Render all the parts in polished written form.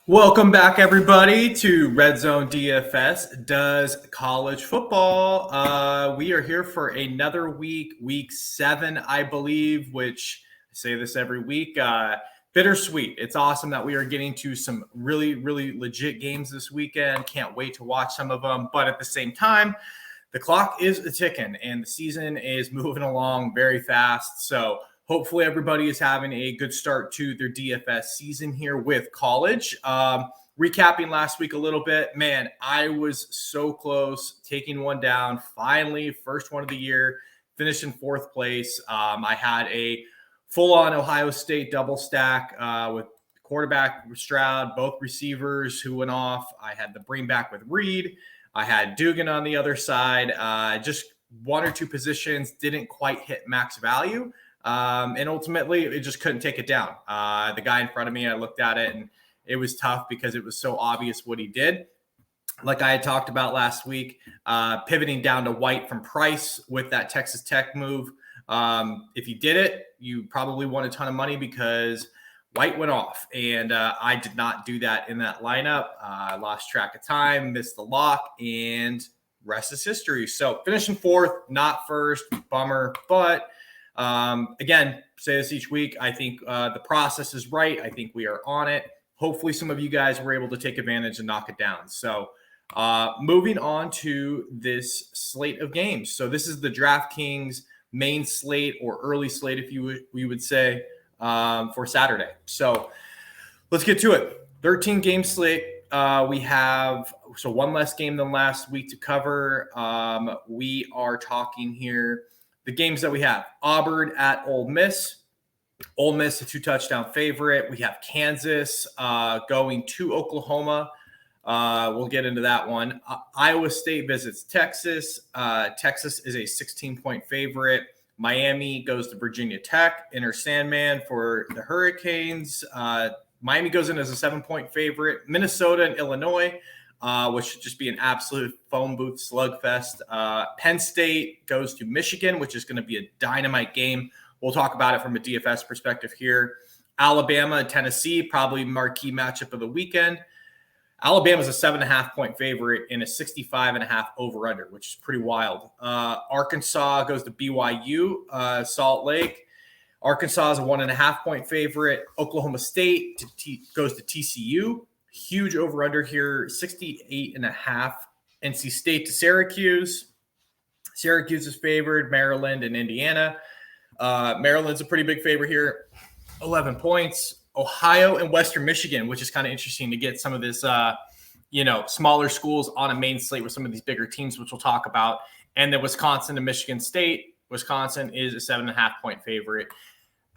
Welcome back, everybody, to Red Zone DFS Does College Football. We are here for another week, week 7, I believe, which I say this every week. Bittersweet. It's awesome that we are getting to some really, really legit games this weekend. Can't wait to watch some of them. But at the same time, the clock is ticking and the season is moving along very fast. So hopefully everybody is having a good start to their DFS season here with college. Recapping last week a little bit, man, I was so close taking one down. Finally, first one of the year, finished in 4th place. I had a full-on Ohio State double stack with quarterback Stroud, both receivers who went off. I had the bring back with Reed. I had Dugan on the other side. Just one or two positions didn't quite hit max value. And ultimately, it just couldn't take it down. The guy in front of me, I looked at it, and it was tough because it was so obvious what he did. Like I had talked about last week, pivoting down to White from Price with that Texas Tech move. If you did it, you probably won a ton of money because White went off, and I did not do that in that lineup. I lost track of time, missed the lock, and rest is history. So finishing 4th, not first, bummer. But again, say this each week, I think the process is right. I think we are on it. Hopefully some of you guys were able to take advantage and knock it down. So moving on to this slate of games. So this is the DraftKings main slate, or early slate, if we would say, for Saturday. So let's get to it. 13 game slate. We have one less game than last week to cover. We are talking here the games that we have: Auburn at Ole Miss. Ole Miss, a 2-touchdown favorite. We have Kansas going to Oklahoma. We'll get into that one. Iowa State visits Texas. Texas is a 16-point favorite. Miami goes to Virginia Tech. Enter Sandman for the Hurricanes. Miami goes in as a 7-point favorite. Minnesota and Illinois, which should just be an absolute phone booth slugfest. Penn State goes to Michigan, which is going to be a dynamite game. We'll talk about it from a DFS perspective here. Alabama and Tennessee, probably marquee matchup of the weekend. Alabama's a 7.5-point favorite in a 65.5 over-under, which is pretty wild. Arkansas goes to BYU, Salt Lake. Arkansas is a 1.5-point favorite. Oklahoma State goes to TCU. Huge over-under here, 68.5. NC State to Syracuse. Syracuse is favored. Maryland and Indiana. Maryland's a pretty big favorite here, 11 points. Ohio and Western Michigan, which is kind of interesting to get some of this, smaller schools on a main slate with some of these bigger teams, which we'll talk about. And then Wisconsin and Michigan State. Wisconsin is a 7.5-point favorite.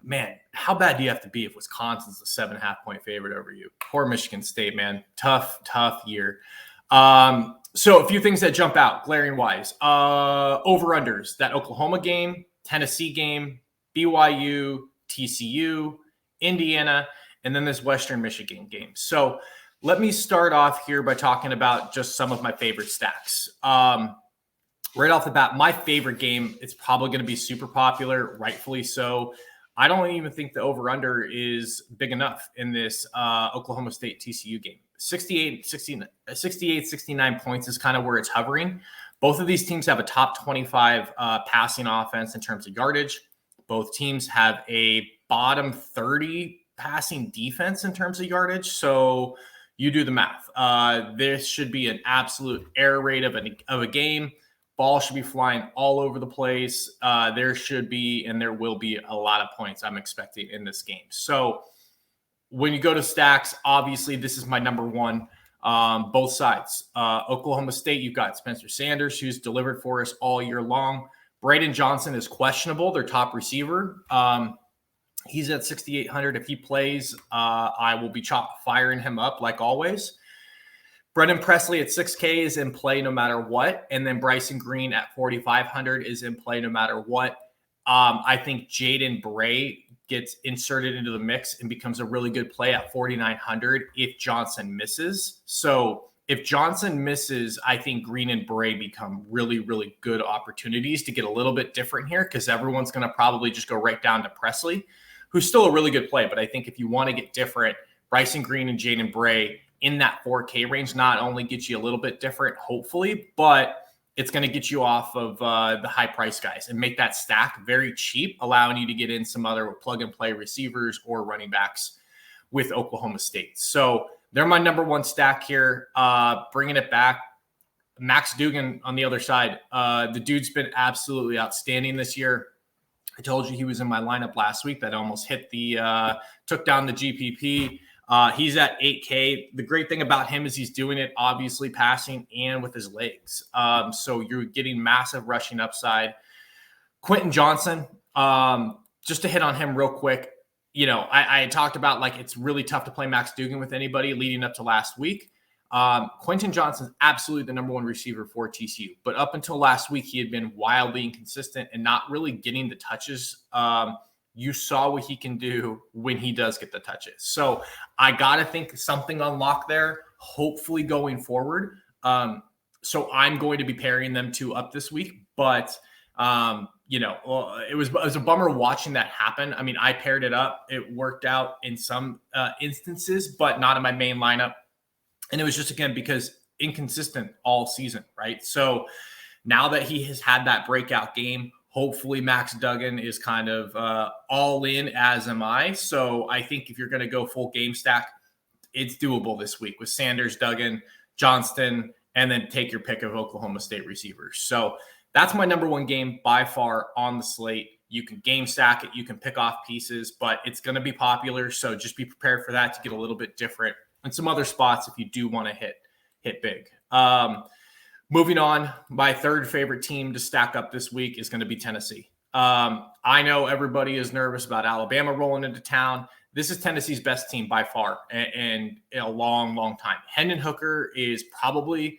Man, how bad do you have to be if Wisconsin's a 7.5-point favorite over you? Poor Michigan State, man. Tough year. So a few things that jump out, glaring wise. Over-unders, that Oklahoma game, Tennessee game, BYU, TCU, Indiana, and then this Western Michigan game. So let me start off here by talking about just some of my favorite stacks. Right off the bat, my favorite game, it's probably going to be super popular, rightfully so. I don't even think the over-under is big enough in this Oklahoma State TCU game. 69 points is kind of where it's hovering. Both of these teams have a top 25 passing offense in terms of yardage. Both teams have a bottom 30 passing defense in terms of yardage. So you do the math. This should be an absolute air raid of a game. Ball should be flying all over the place. There should be, and there will be, a lot of points I'm expecting in this game. So when you go to stacks, obviously this is my number one. Both sides. Oklahoma State, you've got Spencer Sanders, who's delivered for us all year long. Braden Johnson is questionable, their top receiver. He's at 6,800. If he plays, I will be firing him up like always. Brendan Presley at 6K is in play no matter what. And then Bryson Green at 4,500 is in play no matter what. I think Jaden Bray gets inserted into the mix and becomes a really good play at 4,900 if Johnson misses. So if Johnson misses, I think Green and Bray become really, really good opportunities to get a little bit different here, because everyone's going to probably just go right down to Presley, who's still a really good play. But I think if you want to get different, Bryson Green and Jaden Bray in that 4K range not only gets you a little bit different, hopefully, but it's going to get you off of the high price guys and make that stack very cheap, allowing you to get in some other plug and play receivers or running backs with Oklahoma State. So they're my number one stack here. Bringing it back, Max Duggan on the other side. The dude's been absolutely outstanding this year. I told you he was in my lineup last week that almost hit took down the GPP. He's at 8K. The great thing about him is he's doing it obviously passing and with his legs. So you're getting massive rushing upside. Quentin Johnson, just to hit on him real quick. I talked about like it's really tough to play Max Duggan with anybody leading up to last week. Quentin Johnson's absolutely the number one receiver for TCU, but up until last week, he had been wildly inconsistent and not really getting the touches. You saw what he can do when he does get the touches. So I got to think something unlocked there, hopefully going forward. So I'm going to be pairing them two up this week, but it was a bummer watching that happen. I mean, I paired it up. It worked out in some instances, but not in my main lineup. And it was just, again, because inconsistent all season, right? So now that he has had that breakout game, hopefully Max Duggan is kind of all in, as am I. So I think if you're going to go full game stack, it's doable this week with Sanders, Duggan, Johnston, and then take your pick of Oklahoma State receivers. So that's my number one game by far on the slate. You can game stack it. You can pick off pieces, but it's going to be popular. So just be prepared for that to get a little bit different and some other spots if you do want to hit big. Moving on, my third favorite team to stack up this week is going to be Tennessee. I know everybody is nervous about Alabama rolling into town. This is Tennessee's best team by far and in a long, long time. Hendon Hooker is probably,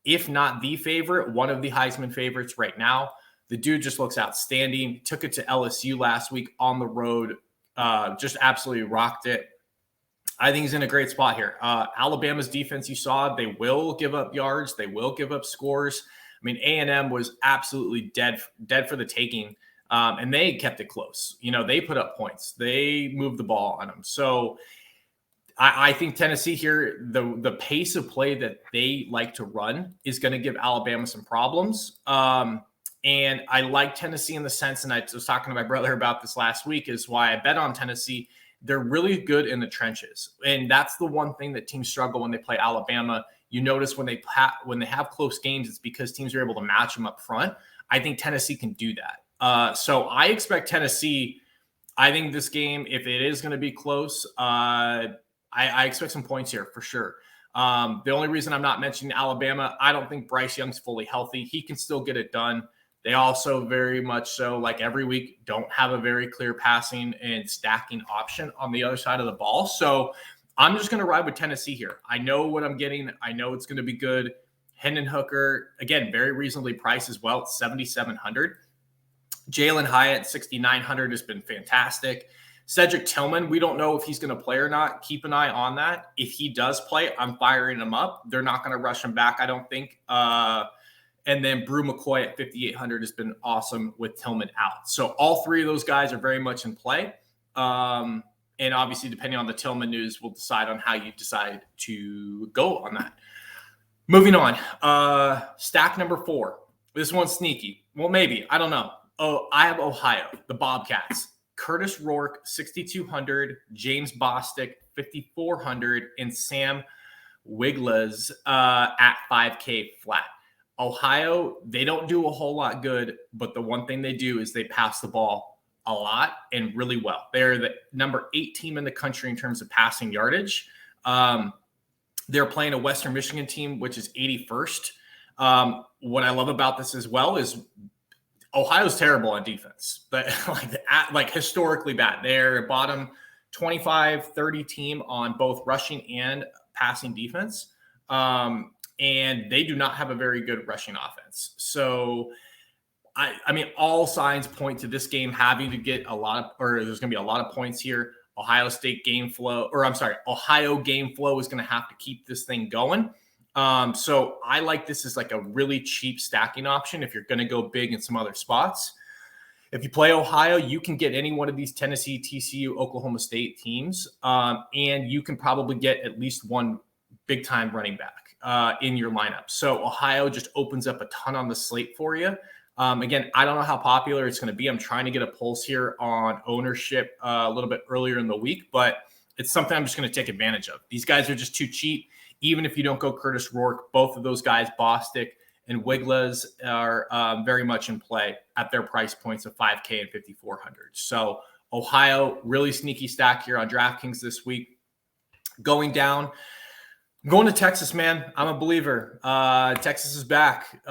if not the favorite, one of the Heisman favorites right now. The dude just looks outstanding. Took it to LSU last week on the road. Just absolutely rocked it. I think he's in a great spot here. Alabama's defense, you saw, they will give up yards. They will give up scores. I mean, A&M was absolutely dead for the taking, and they kept it close. They put up points. They moved the ball on them. So I think Tennessee here, the pace of play that they like to run is going to give Alabama some problems. And I like Tennessee in the sense, and I was talking to my brother about this last week, is why I bet on Tennessee. They're really good in the trenches. And that's the one thing that teams struggle when they play Alabama. You notice when they have close games, it's because teams are able to match them up front. I think Tennessee can do that. So I expect Tennessee. I think this game, if it is going to be close, I expect some points here for sure. The only reason I'm not mentioning Alabama, I don't think Bryce Young's fully healthy. He can still get it done. They also very much so, like every week, don't have a very clear passing and stacking option on the other side of the ball. So I'm just going to ride with Tennessee here. I know what I'm getting. I know it's going to be good. Hendon Hooker, again, very reasonably priced as well. It's $7,700. Jalen Hyatt, $6,900 has been fantastic. Cedric Tillman, we don't know if he's going to play or not. Keep an eye on that. If he does play, I'm firing him up. They're not going to rush him back, I don't think. And then Brew McCoy at $5,800 has been awesome with Tillman out. So all three of those guys are very much in play. And obviously, depending on the Tillman news, we'll decide on how you decide to go on that. Moving on. Stack number 4. This one's sneaky. Well, maybe. I don't know. Oh, I have Ohio, the Bobcats. Curtis Rourke, $6,200. James Bostic, $5,400. And Sam Wiglas at $5K flat. Ohio, they don't do a whole lot good, but the one thing they do is they pass the ball a lot and really well. They're the number 8 team in the country in terms of passing yardage. They're playing a Western Michigan team, which is 81st. What I love about this as well is Ohio's terrible on defense, but like historically bad. They're bottom 25, 30 team on both rushing and passing defense. And they do not have a very good rushing offense. So, I mean, all signs point to this game having to get there's going to be a lot of points here. Ohio game flow is going to have to keep this thing going. So I like this as like a really cheap stacking option if you're going to go big in some other spots. If you play Ohio, you can get any one of these Tennessee, TCU, Oklahoma State teams, and you can probably get at least one big-time running back in your lineup. So Ohio just opens up a ton on the slate for you. Again, I don't know how popular it's going to be. I'm trying to get a pulse here on ownership a little bit earlier in the week, but it's something I'm just going to take advantage of. These guys are just too cheap. Even if you don't go Curtis Rourke, both of those guys, Bostic and Wiglas, are very much in play at their price points of $5K and $5,400. So Ohio, really sneaky stack here on DraftKings this week. Going down, I'm going to Texas, man. I'm a believer. Texas is back.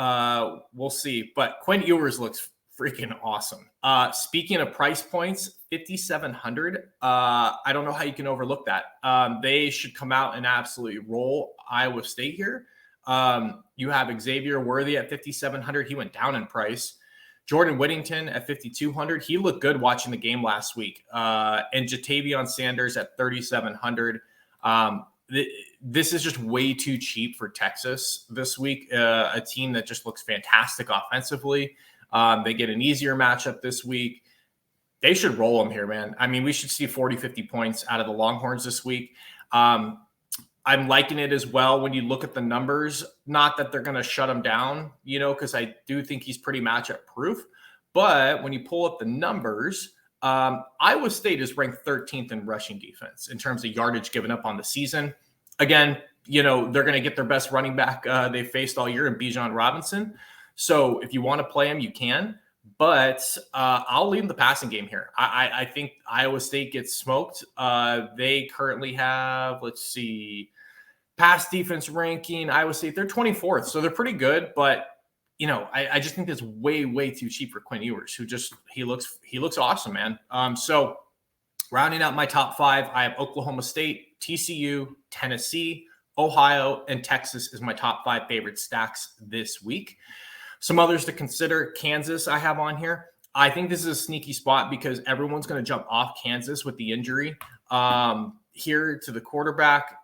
We'll see. But Quinn Ewers looks freaking awesome. Speaking of price points, $5,700. I don't know how you can overlook that. They should come out and absolutely roll Iowa State here. You have Xavier Worthy at $5,700. He went down in price. Jordan Whittington at $5,200. He looked good watching the game last week. And Jatavion Sanders at $3,700. This is just way too cheap for Texas this week. A team that just looks fantastic offensively. They get an easier matchup this week. They should roll them here, man. I mean, we should see 40, 50 points out of the Longhorns this week. I'm liking it as well when you look at the numbers. Not that they're going to shut him down, because I do think he's pretty matchup proof. But when you pull up the numbers, Iowa State is ranked 13th in rushing defense in terms of yardage given up on the season. Again, they're going to get their best running back they faced all year in Bijan Robinson. So if you want to play him, you can. But I'll leave the passing game here. I think Iowa State gets smoked. They currently have, let's see, pass defense ranking. Iowa State, they're 24th. So they're pretty good. But, I just think that's way, way too cheap for Quinn Ewers, who just he looks awesome, man. So rounding out my top five, I have Oklahoma State, TCU, Tennessee, Ohio, and Texas is my top five favorite stacks this week. Some others to consider. Kansas I have on here. I think this is a sneaky spot because everyone's going to jump off Kansas with the injury here to the quarterback.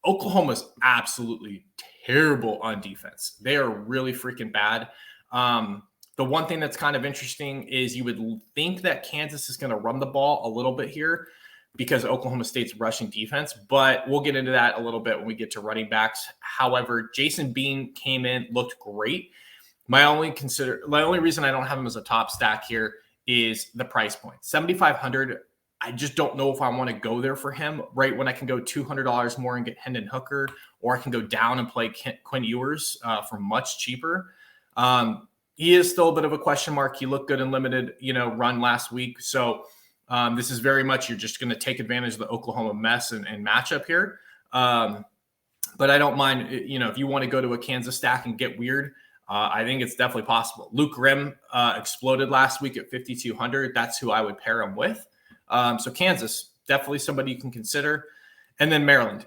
Oklahoma's absolutely terrible on defense. They are really freaking bad. The one thing that's kind of interesting is you would think that Kansas is going to run the ball a little bit here because Oklahoma State's rushing defense, but we'll get into that a little bit when we get to running backs. However, Jason Bean came in, looked great. My only reason I don't have him as a top stack here is the price point. $7,500. I just don't know if I want to go there for him right when I can go $200 more and get Hendon Hooker, or I can go down and play Quinn Ewers for much cheaper. He is still a bit of a question mark. He looked good in limited, run last week. So this is very much, you're just going to take advantage of the Oklahoma mess and matchup here. But I don't mind, if you want to go to a Kansas stack and get weird, I think it's definitely possible. Luke Grimm exploded last week at $5,200. That's who I would pair him with. So Kansas, definitely somebody you can consider. And then Maryland,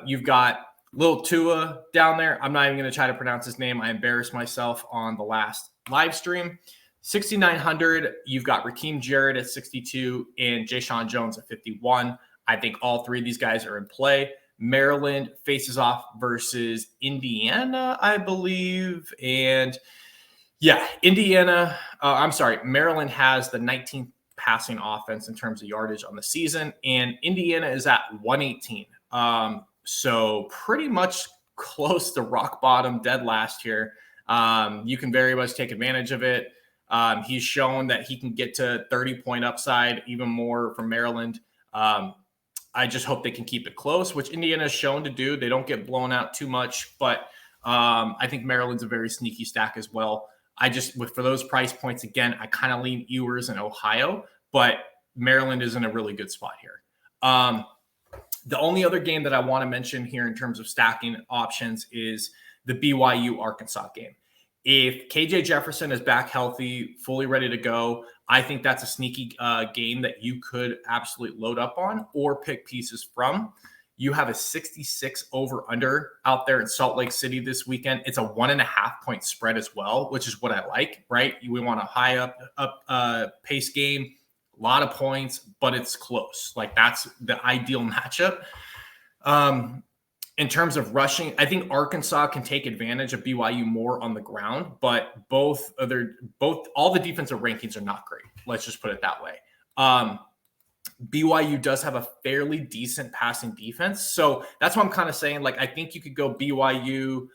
you've got Lil Tua down there. I'm not even going to try to pronounce his name. I embarrassed myself on the last live stream. $6,900. You've got Raheem Jarrett at $62 and Jayshon Jones at $51. I think all three of these guys are in play. Maryland faces off versus Indiana, I believe. And Maryland has the 19th passing offense in terms of yardage on the season, and Indiana is at 118. So pretty much close to rock bottom, dead last year. You can very much take advantage of it. He's shown that he can get to 30-point upside, even more from Maryland. I just hope they can keep it close, which Indiana has shown to do. They don't get blown out too much, but I think Maryland's a very sneaky stack as well. For those price points, again, I kind of lean Ewers and Ohio, but Maryland is in a really good spot here. The only other game that I want to mention here in terms of stacking options is the BYU Arkansas game. If KJ Jefferson is back healthy, fully ready to go, I think that's a sneaky game that you could absolutely load up on or pick pieces from. You have a 66 over under out there in Salt Lake City this weekend. It's a 1.5 point spread as well, which is what I like, right? We want a high up pace game, a lot of points, but it's close. Like that's the ideal matchup. in terms of rushing, I think Arkansas can take advantage of BYU more on the ground, but all the defensive rankings are not great. Let's just put it that way. BYU does have a fairly decent passing defense. So that's what I'm kind of saying. Like, I think you could go BYU,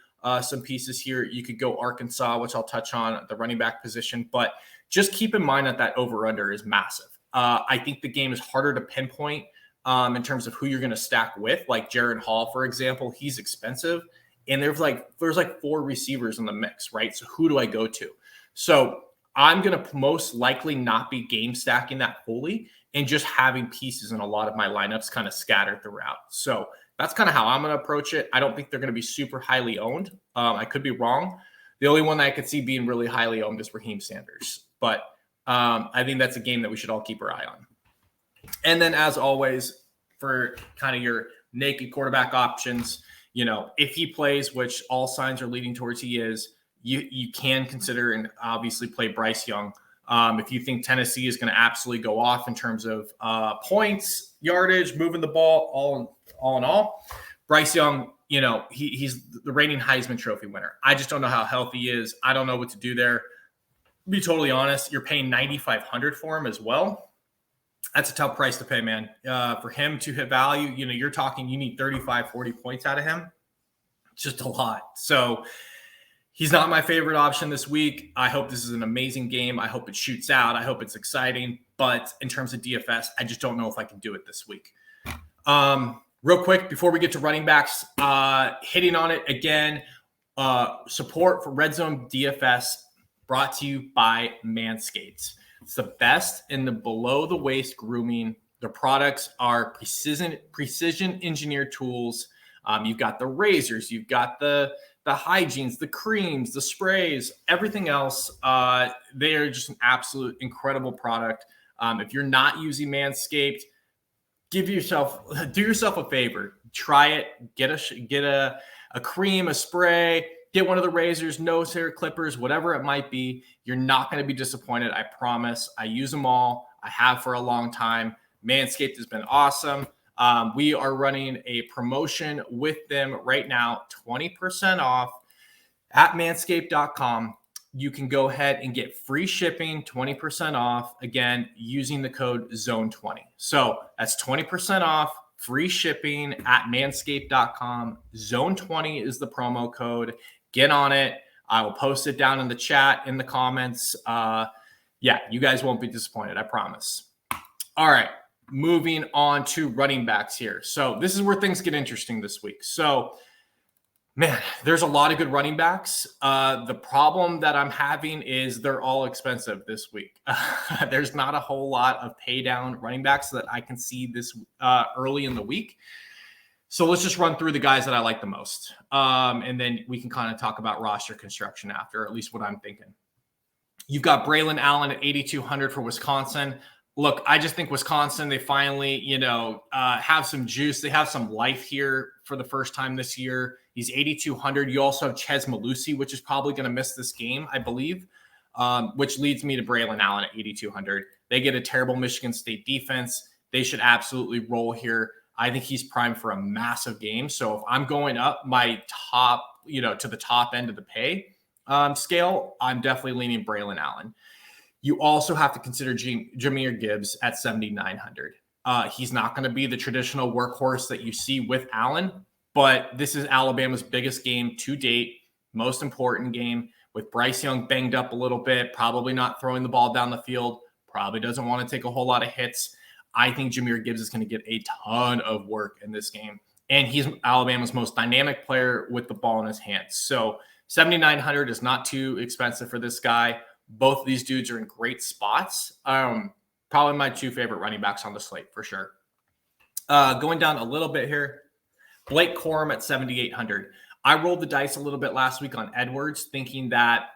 some pieces here. You could go Arkansas, which I'll touch on at the running back position. But just keep in mind that over-under is massive. I think the game is harder to pinpoint in terms of who you're going to stack with. Like Jaron Hall, for example, he's expensive. And there's like 4 receivers in the mix, right? So who do I go to? So I'm going to most likely not be game stacking that fully and just having pieces in a lot of my lineups kind of scattered throughout. So that's kind of how I'm going to approach it. I don't think they're going to be super highly owned. I could be wrong. The only one that I could see being really highly owned is Raheem Sanders. But I think that's a game that we should all keep our eye on. And then, as always, for kind of your naked quarterback options, if he plays, which all signs are leading towards he is, you can consider and obviously play Bryce Young. If you think Tennessee is going to absolutely go off in terms of points, yardage, moving the ball, all in all, Bryce Young, he's the reigning Heisman Trophy winner. I just don't know how healthy he is. I don't know what to do there. To be totally honest, you're paying $9,500 for him as well. That's a tough price to pay, man. For him to hit value, you're talking you need 35, 40 points out of him. It's just a lot. So he's not my favorite option this week. I hope this is an amazing game. I hope it shoots out. I hope it's exciting. But in terms of DFS, I just don't know if I can do it this week. Real quick, before we get to running backs, hitting on it again, support for Red Zone DFS brought to you by Manscaped. It's the best in the below-the-waist grooming. The products are precision engineered tools. You've got the razors. You've got the hygienes, the creams, the sprays, everything else. They are just an absolute incredible product. If you're not using Manscaped, do yourself a favor. Try it. Get a cream, a spray. Get one of the razors, nose hair clippers, whatever it might be. You're not going to be disappointed. I promise. I use them all. I have for a long time. Manscaped has been awesome. We are running a promotion with them right now, 20% off at manscaped.com. You can go ahead and get free shipping, 20% off, again, using the code ZONE20. So that's 20% off, free shipping at manscaped.com. ZONE20 is the promo code. Get on it. I will post it down in the chat, in the comments. You guys won't be disappointed, I promise. All right. Moving on to running backs here. So this is where things get interesting this week. So, man, there's a lot of good running backs. The problem that I'm having is they're all expensive this week. There's not a whole lot of pay down running backs that I can see this early in the week. So let's just run through the guys that I like the most. And then we can kind of talk about roster construction after, at least what I'm thinking. You've got Braylon Allen at 8,200 for Wisconsin. Look, I just think Wisconsin, they finally, have some juice. They have some life here for the first time this year. He's 8,200. You also have Ches Malusi, which is probably going to miss this game, I believe, which leads me to Braylon Allen at 8,200. They get a terrible Michigan State defense. They should absolutely roll here. I think he's primed for a massive game. So if I'm going up my top, to the top end of the pay scale, I'm definitely leaning Braylon Allen. You also have to consider Jahmyr Gibbs at 7,900. He's not going to be the traditional workhorse that you see with Allen, but this is Alabama's biggest game to date, most important game, with Bryce Young banged up a little bit, probably not throwing the ball down the field, probably doesn't want to take a whole lot of hits. I think Jahmyr Gibbs is going to get a ton of work in this game, and he's Alabama's most dynamic player with the ball in his hands. So 7,900 is not too expensive for this guy. Both of these dudes are in great spots. Probably my 2 favorite running backs on the slate for sure. Going down a little bit here, Blake Corum at 7,800. I rolled the dice a little bit last week on Edwards, thinking that,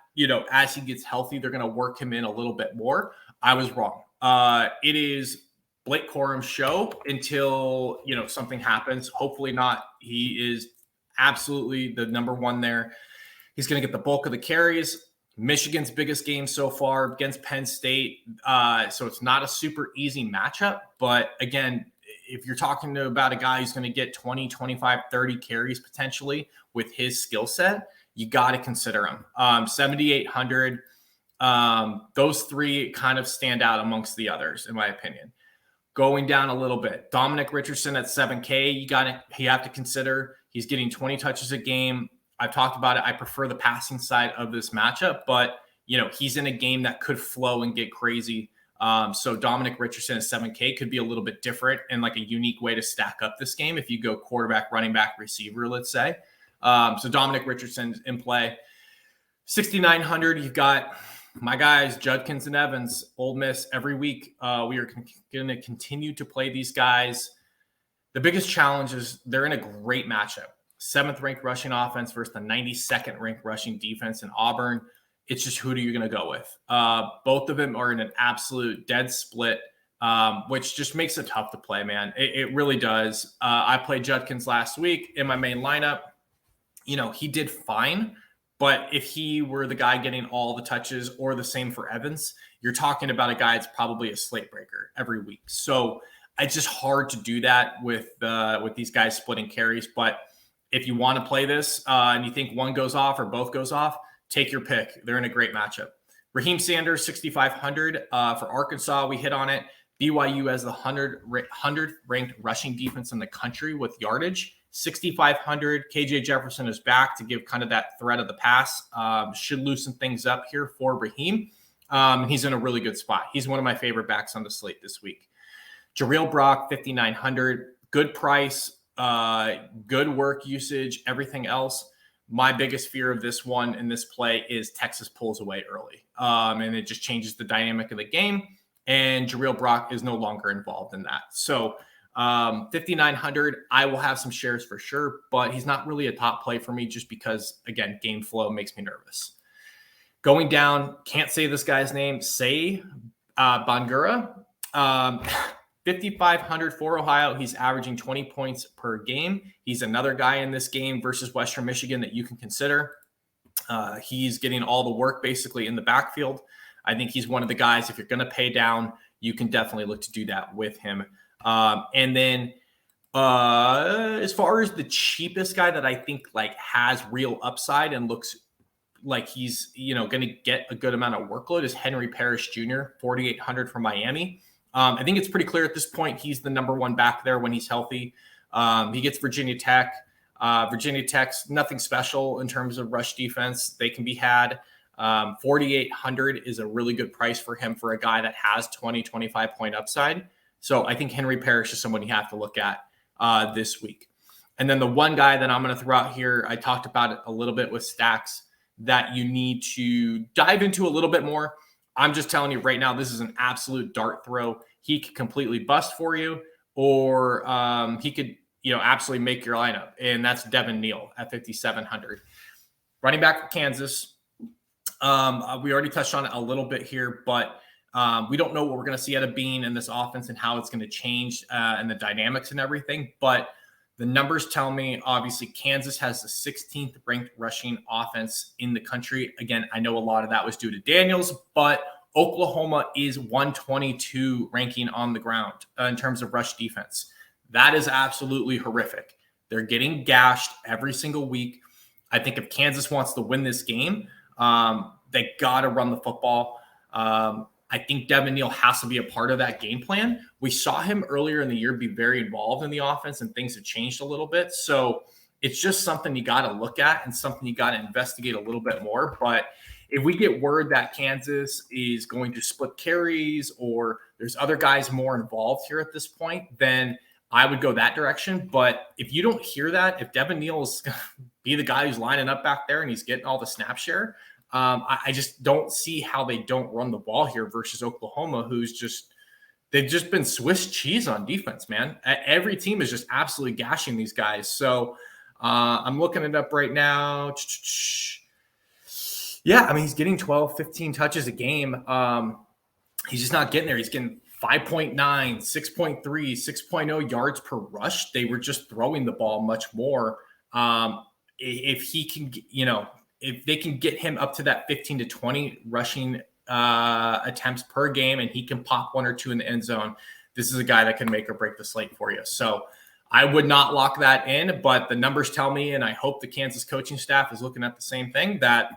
as he gets healthy, they're going to work him in a little bit more. I was wrong. It is Blake Corum's show until, something happens. Hopefully not. He is absolutely the number one there. He's going to get the bulk of the carries. Michigan's biggest game so far against Penn State. So it's not a super easy matchup. But again, if you're talking about a guy who's going to get 20, 25, 30 carries potentially with his skill set, you got to consider him. 7,800. Those three kind of stand out amongst the others, in my opinion. Going down a little bit, Dominic Richardson at 7K, you have to consider. He's getting 20 touches a game. I've talked about it. I prefer the passing side of this matchup, but he's in a game that could flow and get crazy. So Dominic Richardson at 7K could be a little bit different and like a unique way to stack up this game if you go quarterback, running back, receiver, let's say. So Dominic Richardson's in play. 6,900, you've got my guys, Judkins and Evans, Ole Miss every week. We are going to continue to play these guys. The biggest challenge is they're in a great matchup. 7th ranked rushing offense versus the 92nd ranked rushing defense in Auburn. It's just who are you going to go with? Both of them are in an absolute dead split, which just makes it tough to play, man. It really does. I played Judkins last week in my main lineup. He did fine. But if he were the guy getting all the touches or the same for Evans, you're talking about a guy that's probably a slate breaker every week. So it's just hard to do that with these guys splitting carries. But if you want to play this and you think one goes off or both goes off, take your pick. They're in a great matchup. Raheem Sanders, 6,500 for Arkansas. We hit on it. BYU has the 100th ranked rushing defense in the country with yardage. 6,500. KJ Jefferson is back to give kind of that threat of the pass. Should loosen things up here for Raheem. He's in a really good spot. He's one of my favorite backs on the slate this week. Jareel Brock, 5,900. Good price, good work usage, everything else. My biggest fear of this one in this play is Texas pulls away early. And it just changes the dynamic of the game. And Jareel Brock is no longer involved in that. So 5,900, I will have some shares for sure, but he's not really a top play for me just because, again, game flow makes me nervous. Going down, can't say this guy's name, Bangura. 5,500 for Ohio. He's averaging 20 points per game. He's another guy in this game versus Western Michigan that you can consider. He's getting all the work basically in the backfield. I think he's one of the guys, if you're going to pay down, you can definitely look to do that with him. And then as far as the cheapest guy that I think like has real upside and looks like he's, going to get a good amount of workload is Henry Parrish Jr., 4,800 from Miami. I think it's pretty clear at this point he's the number one back there when he's healthy. He gets Virginia Tech. Virginia Tech's nothing special in terms of rush defense. They can be had. 4,800 is a really good price for him for a guy that has 20, 25 point upside. So I think Henry Parrish is someone you have to look at this week. And then the one guy that I'm going to throw out here, I talked about it a little bit with stacks that you need to dive into a little bit more. I'm just telling you right now, this is an absolute dart throw. He could completely bust for you, or he could, absolutely make your lineup. And that's Devin Neal at 5,700. Running back for Kansas. We already touched on it a little bit here, but we don't know what we're going to see out of Bean in this offense and how it's going to change and the dynamics and everything. But the numbers tell me, obviously, Kansas has the 16th ranked rushing offense in the country. Again, I know a lot of that was due to Daniels, but Oklahoma is 122 ranking on the ground in terms of rush defense. That is absolutely horrific. They're getting gashed every single week. I think if Kansas wants to win this game, they got to run the football. I think Devin Neal has to be a part of that game plan. We saw him earlier in the year be very involved in the offense, and things have changed a little bit. So it's just something you got to look at and something you got to investigate a little bit more. But if we get word that Kansas is going to split carries or there's other guys more involved here at this point, then I would go that direction. But if you don't hear that, if Devin Neal is going to be the guy who's lining up back there and he's getting all the snap share, I just don't see how they don't run the ball here versus Oklahoma, they've just been Swiss cheese on defense, man. Every team is just absolutely gashing these guys. So I'm looking it up right now. Yeah, I mean, he's getting 12, 15 touches a game. He's just not getting there. He's getting 5.9, 6.3, 6.0 yards per rush. They were just throwing the ball much more. If he can, if they can get him up to that 15 to 20 rushing attempts per game and he can pop one or two in the end zone, this is a guy that can make or break the slate for you. So I would not lock that in, but the numbers tell me, and I hope the Kansas coaching staff is looking at the same thing, that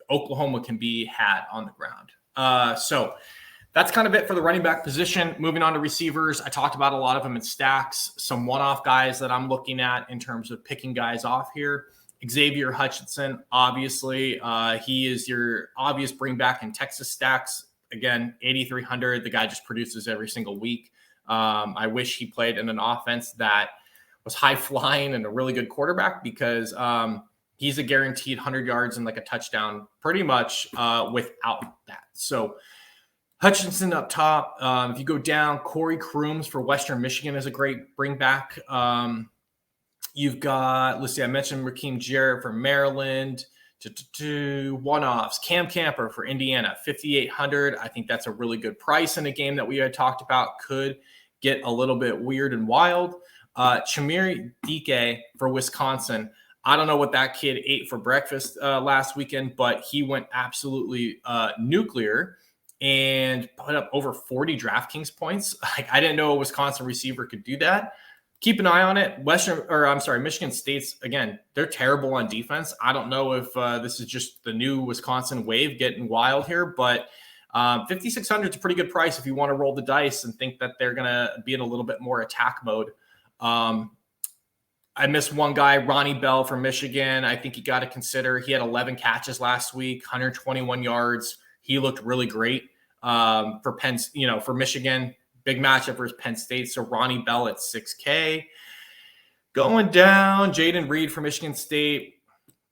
Oklahoma can be had on the ground. So that's kind of it for the running back position. Moving on to receivers, I talked about a lot of them in stacks, some one-off guys that I'm looking at in terms of picking guys off here. Xavier Hutchinson, obviously, he is your obvious bring back in Texas stacks. Again, 8,300. The guy just produces every single week. I wish he played in an offense that was high flying and a really good quarterback, because he's a guaranteed 100 yards and like a touchdown pretty much without that. So Hutchinson up top. If you go down, Corey Crooms for Western Michigan is a great bring back. You've got, let's see, I mentioned Raheem Jarrett for Maryland. One-offs, Cam Camper for Indiana, 5,800. I think that's a really good price in a game that we had talked about could get a little bit weird and wild. Chamiri Dike for Wisconsin. I don't know what that kid ate for breakfast last weekend, but he went absolutely nuclear and put up over 40 DraftKings points. I didn't know a Wisconsin receiver could do that. Keep an eye on it. Michigan State's, again, they're terrible on defense. I don't know if this is just the new Wisconsin wave getting wild here, but 5,600 is a pretty good price if you want to roll the dice and think that they're going to be in a little bit more attack mode. I missed one guy, Ronnie Bell from Michigan. I think you got to consider. He had 11 catches last week, 121 yards. He looked really great for Michigan. Big matchup versus Penn State. So Ronnie Bell at 6K. Going down, Jaden Reed from Michigan State.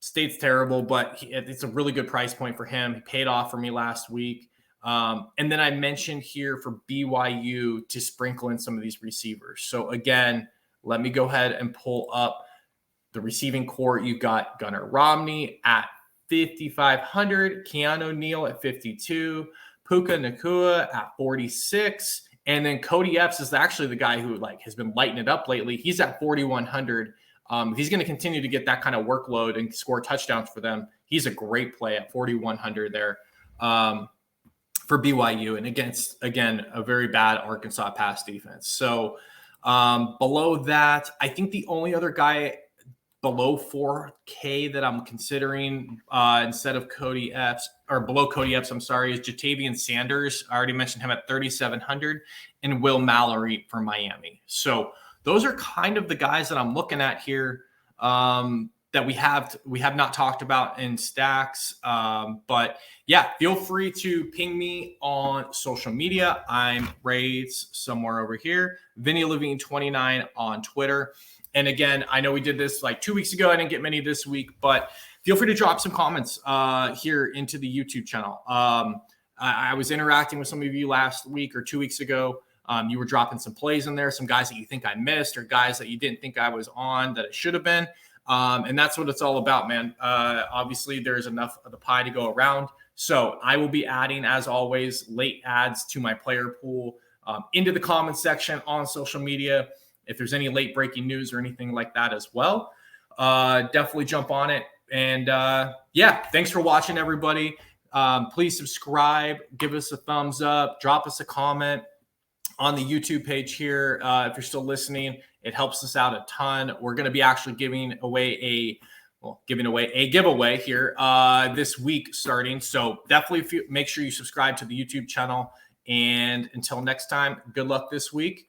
State's terrible, but it's a really good price point for him. He paid off for me last week. And then I mentioned here for BYU to sprinkle in some of these receivers. So again, let me go ahead and pull up the receiving core. You've got Gunnar Romney at 5,500, Keanu Neal at 52, Puka Nacua at 46. And then Cody Epps is actually the guy who has been lighting it up lately. He's at 4,100. He's going to continue to get that kind of workload and score touchdowns for them. He's a great play at 4,100 there for BYU, and against, again, a very bad Arkansas pass defense. So below that, I think the only other guy below 4K that I'm considering instead of Cody Epps, or below Cody Epps, I'm sorry, is Jatavian Sanders. I already mentioned him at 3,700, and Will Mallory for Miami. So those are kind of the guys that I'm looking at here that we have not talked about in stacks. But yeah, feel free to ping me on social media. I'm Raids somewhere over here, Vinnie Levine 29 on Twitter. And again, I know we did this 2 weeks ago. I didn't get many this week, but feel free to drop some comments here into the YouTube channel. I was interacting with some of you last week or 2 weeks ago. You were dropping some plays in there, some guys that you think I missed or guys that you didn't think I was on that it should have been. And that's what it's all about, man. Obviously, there's enough of the pie to go around. So I will be adding, as always, late ads to my player pool into the comments section on social media. If there's any late breaking news or anything like that as well, definitely jump on it. And yeah, thanks for watching, everybody. Please subscribe, give us a thumbs up, drop us a comment on the YouTube page here. If you're still listening, it helps us out a ton. We're going to be actually giving away a giveaway here this week starting. So definitely make sure you subscribe to the YouTube channel. And until next time, good luck this week.